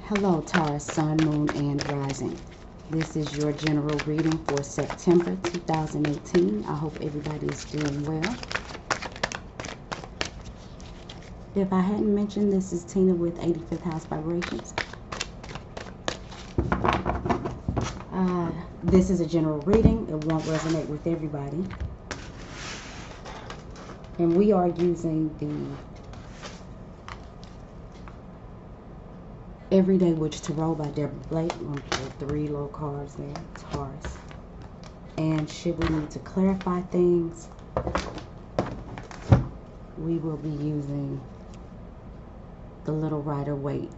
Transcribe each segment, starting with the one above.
Hello, Taurus, Sun, Moon, and Rising. This is your general reading for September 2018. I hope everybody is doing well. If I hadn't mentioned, this is Tina with 85th House Vibrations. This is a general reading. It won't resonate with everybody. And we are using the Everyday Witch Tarot by Deborah Blake. I'm going to put 3 little cards there. Taurus. And should we need to clarify things, we will be using the Little Rider Waite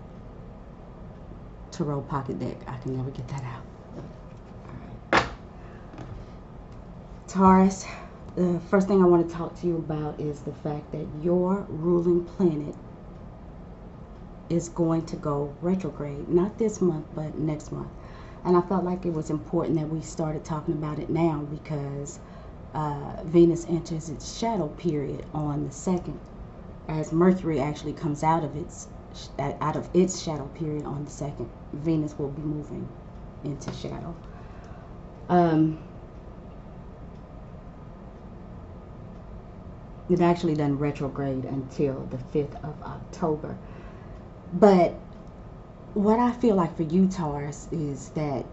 Tarot Pocket Deck. I can never get that out. Alright. Taurus, the first thing I want to talk to you about is the fact that your ruling planet is going to go retrograde. Not this month, but next month. And I felt like it was important that we started talking about it now because Venus enters its shadow period on the 2nd, as Mercury actually comes out of its shadow period on the 2nd. Venus will be moving into shadow. It actually doesn't retrograde until the 5th of October. But what I feel like for you, Taurus, is that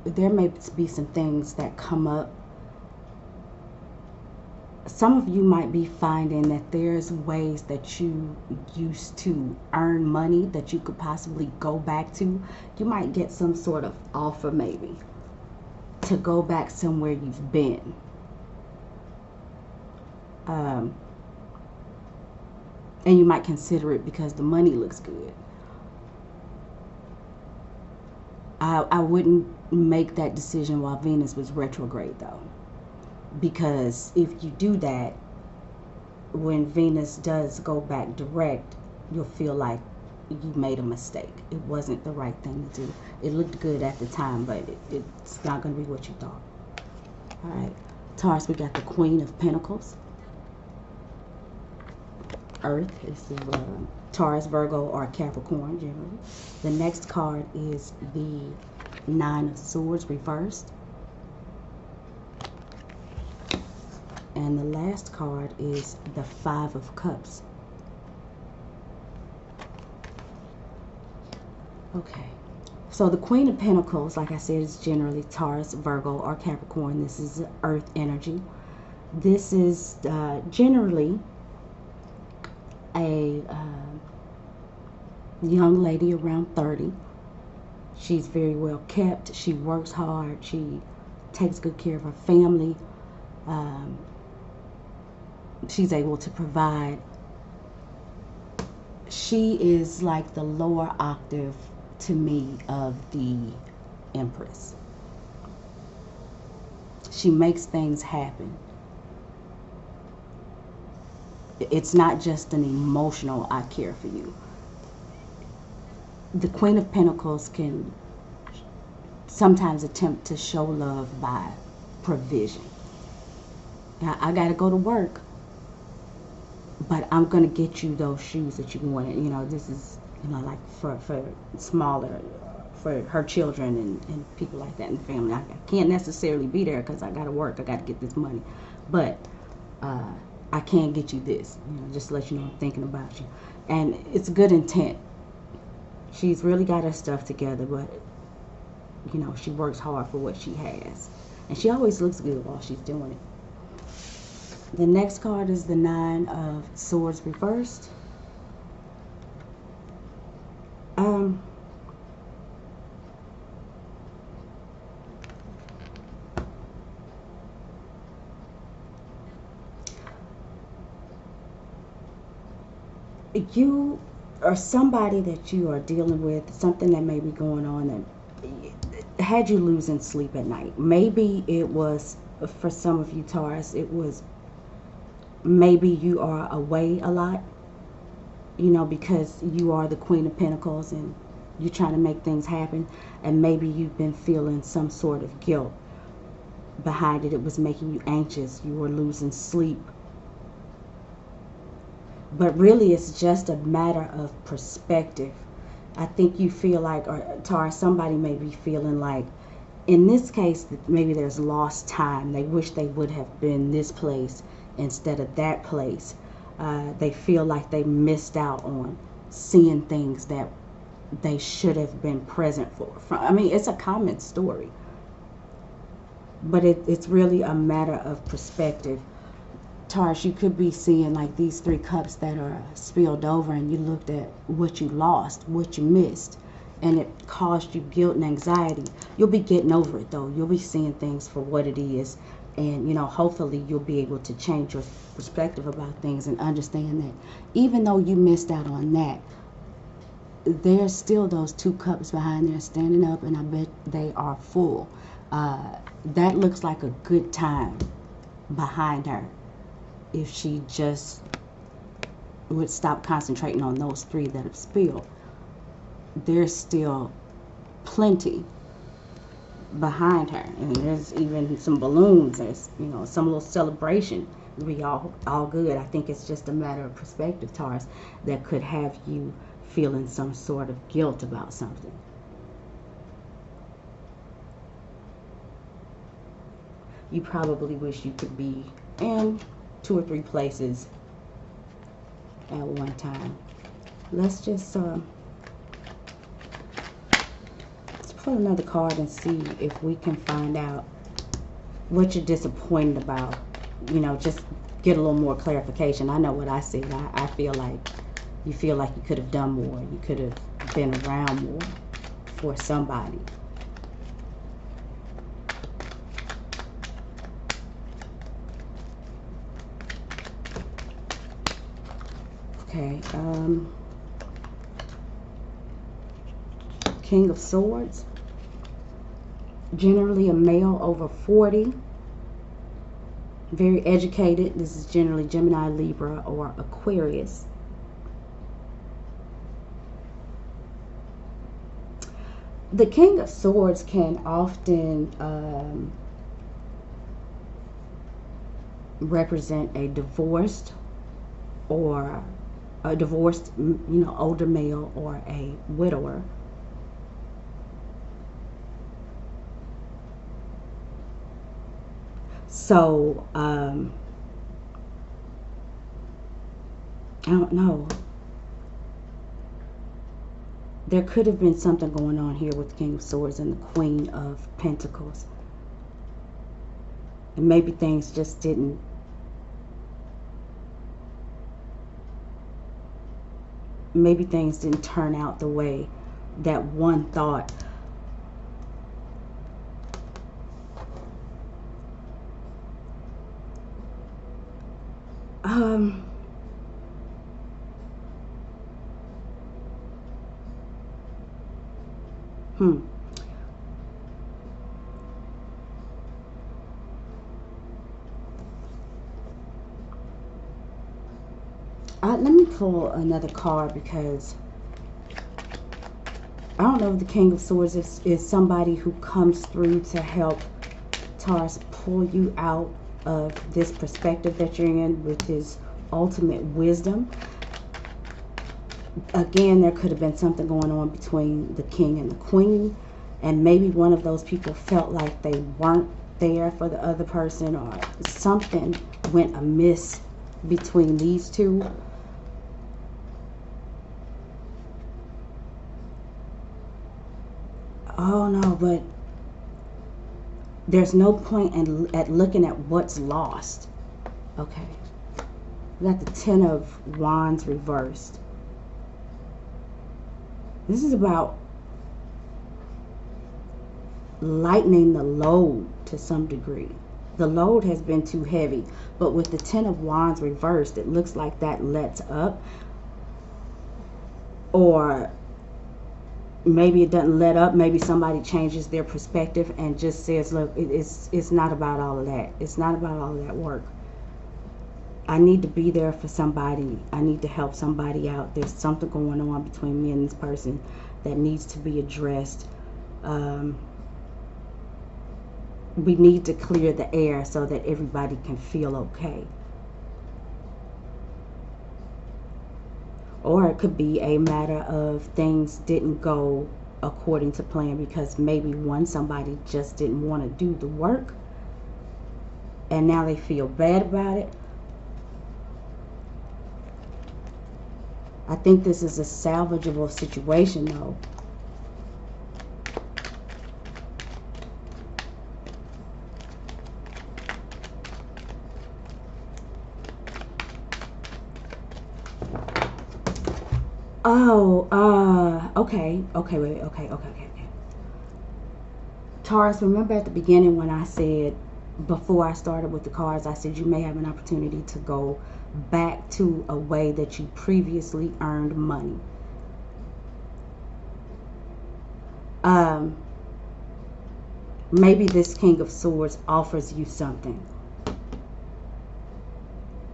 there may be some things that come up. Some of you might be finding that there's ways that you used to earn money that you could possibly go back to. You might get some sort of offer maybe to go back somewhere you've been. And you might consider it because the money looks good. I wouldn't make that decision while Venus was retrograde though. Because if you do that, when Venus does go back direct, you'll feel like you made a mistake. It wasn't the right thing to do. It looked good at the time, but it's not going to be what you thought. Alright, Taurus, we got the Queen of Pentacles. Earth is the Taurus, Virgo, or Capricorn generally. The next card is the 9 of Swords reversed. And the last card is the 5 of Cups. Okay. So the Queen of Pentacles, like I said, is generally Taurus, Virgo, or Capricorn. This is Earth energy. This is generally a young lady around 30. She's very well kept. She works hard. She takes good care of her family. She's able to provide. She is like the lower octave to me of the Empress. She makes things happen. It's not just an emotional I care for you. The Queen of Pentacles can sometimes attempt to show love by provision. Now, I got to go to work, but I'm going to get you those shoes that you wanted. You know, this is, you know, like for smaller, for her children and people like that in the family. I can't necessarily be there because I got to work. I got to get this money. But I can't get you this, you know, just to let you know I'm thinking about you. And it's good intent. She's really got her stuff together, but, you know, she works hard for what she has. And she always looks good while she's doing it. The next card is the 9 of Swords reversed. You or somebody that you are dealing with, something that may be going on that had you losing sleep at night. Maybe it was, for some of you Taurus, it was maybe you are away a lot, you know, because you are the Queen of Pentacles and you're trying to make things happen, and maybe you've been feeling some sort of guilt behind it. It was making you anxious. You were losing sleep. But really, it's just a matter of perspective. I think you feel like, or Tara, somebody may be feeling like, in this case, maybe there's lost time. They wish they would have been this place instead of that place. They feel like they missed out on seeing things that they should have been present for. I mean, it's a common story, but it's really a matter of perspective. Taurus, you could be seeing like these 3 cups that are spilled over, and you looked at what you lost, what you missed, and it caused you guilt and anxiety. You'll be getting over it though. You'll be seeing things for what it is, and hopefully you'll be able to change your perspective about things and understand that even though you missed out on that, there's still those 2 cups behind there standing up, and I bet they are full. That looks like a good time behind her if she just would stop concentrating on those 3 that have spilled. There's still plenty behind her, and there's even some balloons. There's some little celebration. It'll be all good. I think it's just a matter of perspective, Taurus, that could have you feeling some sort of guilt about something. You probably wish you could be in 2 or 3 places at one time. Let's just let's pull another card and see if we can find out what you're disappointed about. Just get a little more clarification. I know what I see. I feel like you could have done more. You could have been around more for somebody. Okay, King of Swords. Generally a male over 40. Very educated. This is generally Gemini, Libra, or Aquarius. The King of Swords can often represent a divorced older male, or a widower. So I don't know. There could have been something going on here with the King of Swords and the Queen of Pentacles. And maybe things just didn't turn out the way that one thought. Let me pull another card, because I don't know if the King of Swords is somebody who comes through to help Taurus pull you out of this perspective that you're in with his ultimate wisdom. Again, there could have been something going on between the king and the queen, and maybe one of those people felt like they weren't there for the other person, or something went amiss between these two. Oh no, but there's no point at looking at what's lost. Okay. We got the Ten of Wands reversed. This is about lightening the load to some degree. The load has been too heavy, but with the Ten of Wands reversed, it looks like that lets up. Or maybe it doesn't let up. Maybe somebody changes their perspective and just says, look, it's not about all of that. It's not about all of that work. I need to be there for somebody. I need to help somebody out. There's something going on between me and this person that needs to be addressed. We need to clear the air so that everybody can feel okay. Or it could be a matter of things didn't go according to plan because maybe somebody just didn't want to do the work and now they feel bad about it. I think this is a salvageable situation though. Oh, okay, wait, okay. Taurus, remember at the beginning when I said, before I started with the cards, I said you may have an opportunity to go back to a way that you previously earned money. Maybe this King of Swords offers you something.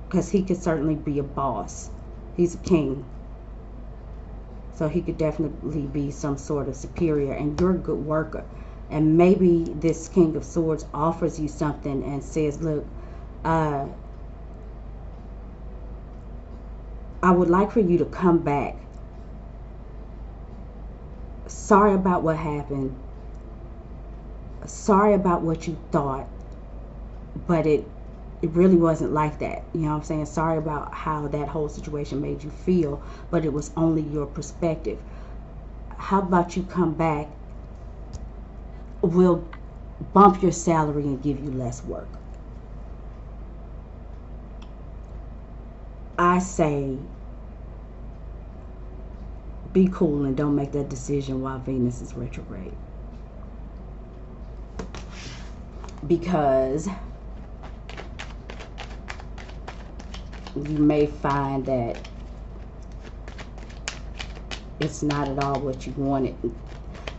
Because he could certainly be a boss. He's a king. So he could definitely be some sort of superior, and you're a good worker. And maybe this King of Swords offers you something and says, look, I would like for you to come back. Sorry about what happened. Sorry about what you thought. But it really wasn't like that. You know what I'm saying? Sorry about how that whole situation made you feel, but it was only your perspective. How about you come back? We'll bump your salary and give you less work. I say be cool and don't make that decision while Venus is retrograde. Because you may find that it's not at all what you wanted.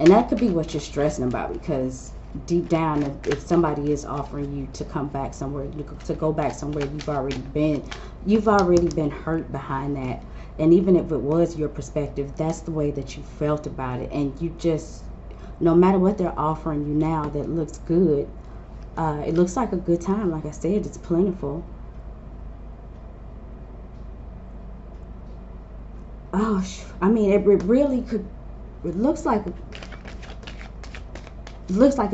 And that could be what you're stressing about, because deep down, if somebody is offering you to come back somewhere, to go back somewhere you've already been hurt behind that. And even if it was your perspective, that's the way that you felt about it. And you just, no matter what they're offering you now that looks good, it looks like a good time. Like I said, it's plentiful. Oh, I mean, it really could. It looks like it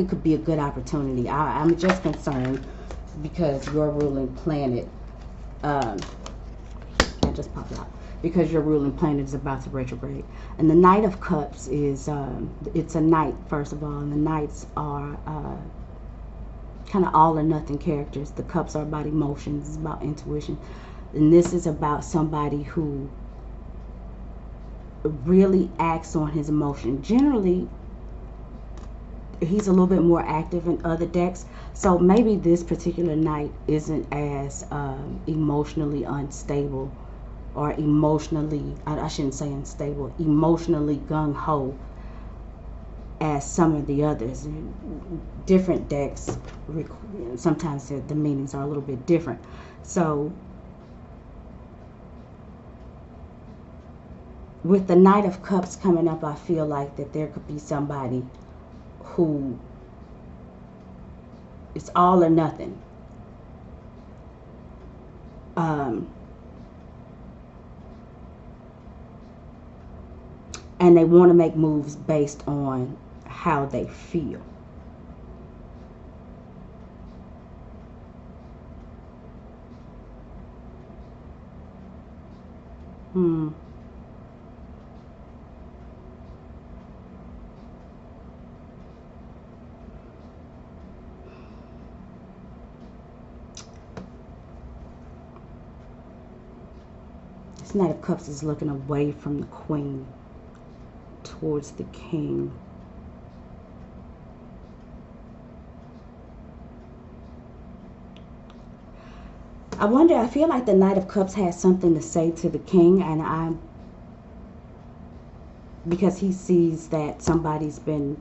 could be a good opportunity. I'm just concerned because your ruling planet, that just popped out, because your ruling planet is about to retrograde. And the Knight of Cups is, it's a knight, first of all, and the knights are kind of all or nothing characters. The cups are about emotions, it's about intuition. And this is about somebody who really acts on his emotion. Generally, he's a little bit more active in other decks, so maybe this particular knight isn't as emotionally unstable, or emotionally, I shouldn't say unstable, emotionally gung-ho as some of the others. Different decks, sometimes the meanings are a little bit different. So with the Knight of Cups coming up, I feel like that there could be somebody who it's all or nothing. And they want to make moves based on how they feel. This Knight of Cups is looking away from the Queen towards the King. I wonder, I feel like the Knight of Cups has something to say to the King, and because he sees that somebody's been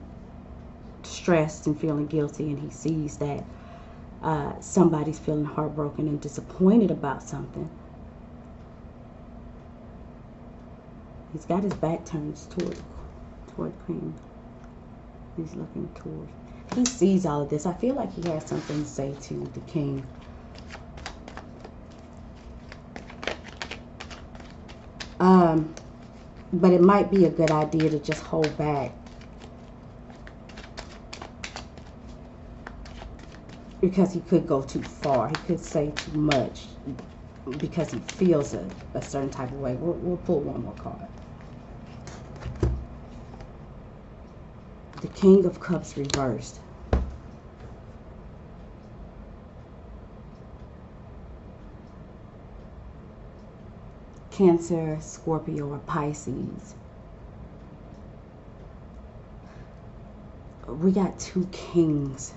stressed and feeling guilty, and he sees that somebody's feeling heartbroken and disappointed about something. He's got his back turned toward the Queen. He's looking toward. He sees all of this. I feel like he has something to say to the King. But it might be a good idea to just hold back, because he could go too far. He could say too much because he feels a certain type of way. We'll pull one more card. The King of Cups reversed. Cancer, Scorpio, or Pisces. We got two kings.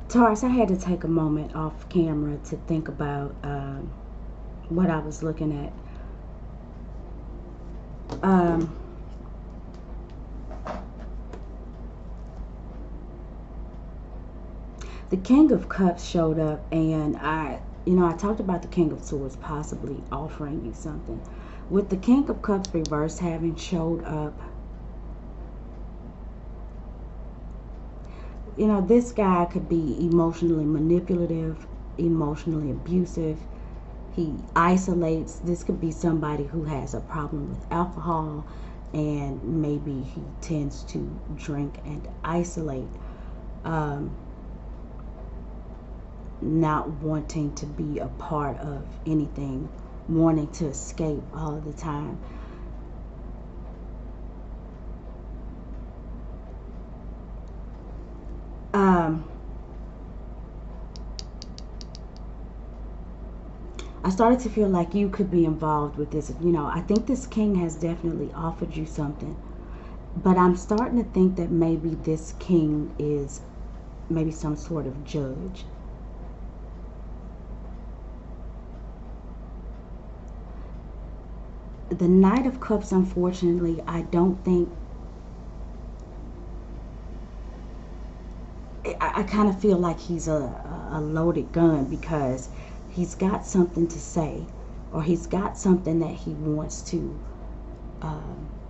Taurus, I had to take a moment off camera to think about what I was looking at. The King of Cups showed up, and I talked about the King of Swords possibly offering you something. With the King of Cups reverse having showed up, this guy could be emotionally manipulative, emotionally abusive. He isolates. This could be somebody who has a problem with alcohol, and maybe he tends to drink and isolate. Not wanting to be a part of anything, wanting to escape all of the time. I started to feel like you could be involved with this. I think this king has definitely offered you something, but I'm starting to think that maybe this king is maybe some sort of judge. The Knight of Cups, unfortunately, I don't think, I kind of feel like he's a loaded gun, because he's got something to say, or he's got something that he wants to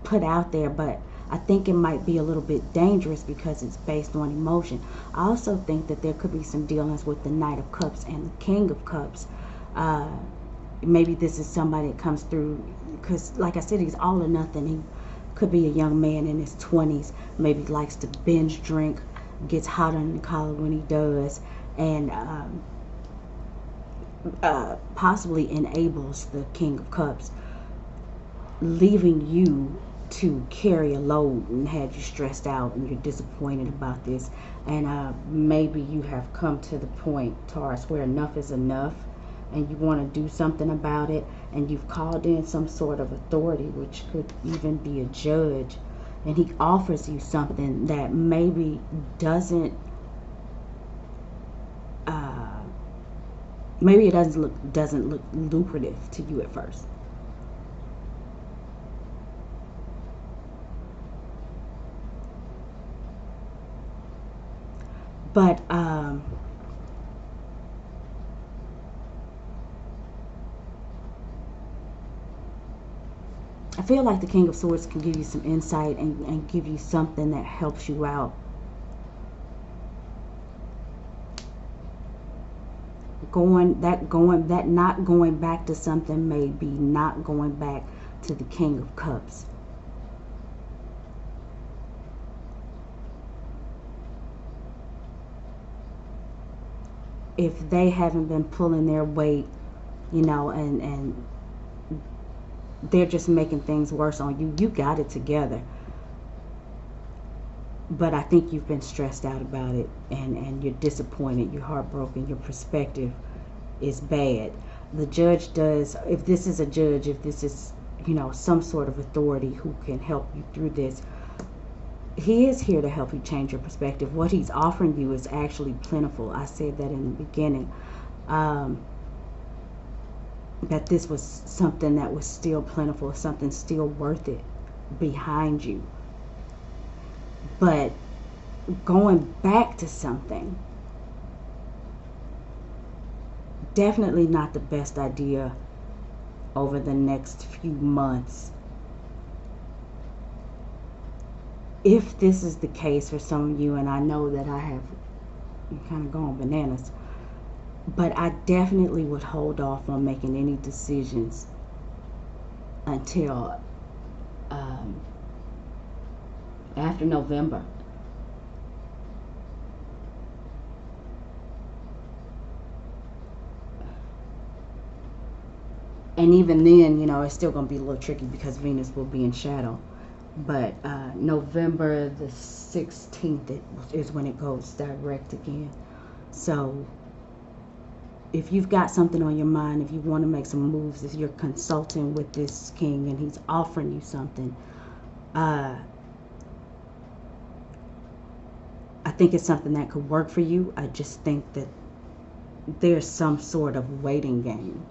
put out there, but I think it might be a little bit dangerous because it's based on emotion. I also think that there could be some dealings with the Knight of Cups and the King of Cups. Maybe this is somebody that comes through, because like I said, he's all or nothing. He could be a young man in his 20s, maybe likes to binge drink, gets hot on the collar when he does, and possibly enables the King of Cups, leaving you to carry a load and had you stressed out and you're disappointed about this. And maybe you have come to the point, Taurus, where enough is enough and you want to do something about it, and you've called in some sort of authority, which could even be a judge, and he offers you something that maybe doesn't maybe it doesn't look lucrative to you at first. But I feel like the King of Swords can give you some insight and give you something that helps you out. Not going back to something may be not going back to the King of Cups. If they haven't been pulling their weight, and they're just making things worse on you, you got it together. But I think you've been stressed out about it, and you're disappointed, you're heartbroken, your perspective is bad. The judge does, if this is a judge, if this is, some sort of authority who can help you through this, he is here to help you change your perspective. What he's offering you is actually plentiful. I said that in the beginning. That this was something that was still plentiful, something still worth it behind you. But going back to something, definitely not the best idea over the next few months. if this is the case for some of you, and I know that I have kind of gone bananas, but I definitely would hold off on making any decisions until after November. And even then, it's still going to be a little tricky because Venus will be in shadow. But November the 16th is when it goes direct again. So if you've got something on your mind, if you want to make some moves, if you're consulting with this king and he's offering you something, I think it's something that could work for you. I just think that there's some sort of waiting game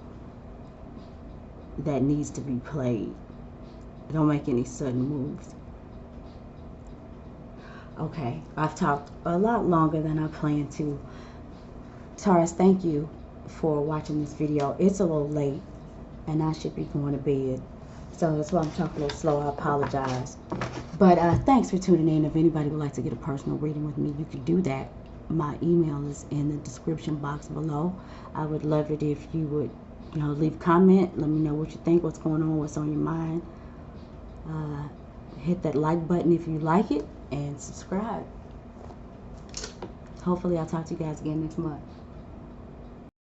that needs to be played. Don't make any sudden moves. Okay, I've talked a lot longer than I planned to. Taurus, thank you for watching this video. It's a little late and I should be going to bed, so that's why I'm talking a little slow. I apologize, but thanks for tuning in. If anybody would like to get a personal reading with me, you can do that. My email is in the description box below. I would love it if you would leave a comment. Let me know what you think, what's going on, what's on your mind. Hit that like button if you like it, and subscribe. Hopefully I'll talk to you guys again next month.